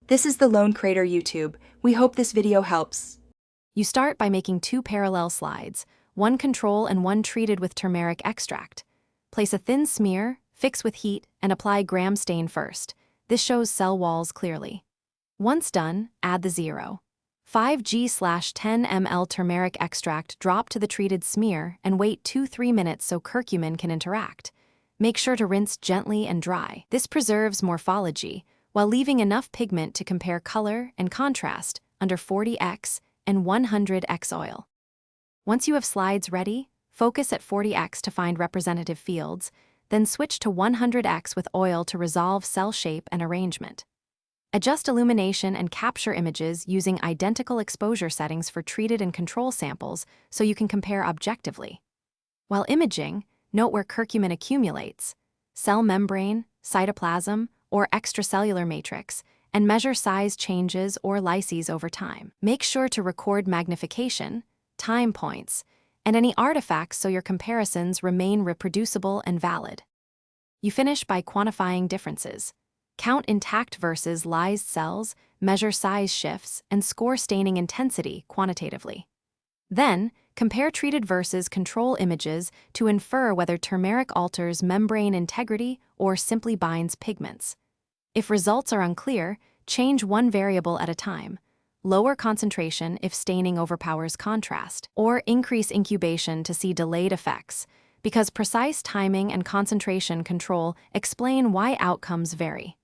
This is the Lone Crater YouTube. We hope this video helps. You start by making 2 parallel slides, one control and one treated with turmeric extract. Place a thin smear, fix with heat, and apply gram stain first. This shows cell walls clearly. Once done, add the 0.5 g/10 ml turmeric extract drop to the treated smear and wait 2-3 minutes so curcumin can interact. Make sure to rinse gently and dry. This preserves morphology, while leaving enough pigment to compare color and contrast under 40x and 100x oil. Once you have slides ready, focus at 40x to find representative fields, then switch to 100x with oil to resolve cell shape and arrangement. Adjust illumination and capture images using identical exposure settings for treated and control samples so you can compare objectively. While imaging, note where curcumin accumulates, cell membrane, cytoplasm, or extracellular matrix, and measure size changes or lyses over time. Make sure to record magnification, time points, and any artifacts so your comparisons remain reproducible and valid. You finish by quantifying differences. Count intact versus lysed cells, measure size shifts, and score staining intensity quantitatively. Then, compare treated versus control images to infer whether turmeric alters membrane integrity or simply binds pigments. If results are unclear, change one variable at a time. Lower concentration if staining overpowers contrast, or increase incubation to see delayed effects, because precise timing and concentration control explain why outcomes vary.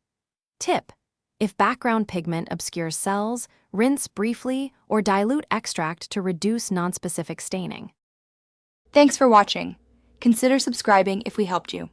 Tip: if background pigment obscures cells, rinse briefly or dilute extract to reduce nonspecific staining. Thanks for watching. Consider subscribing if we helped you.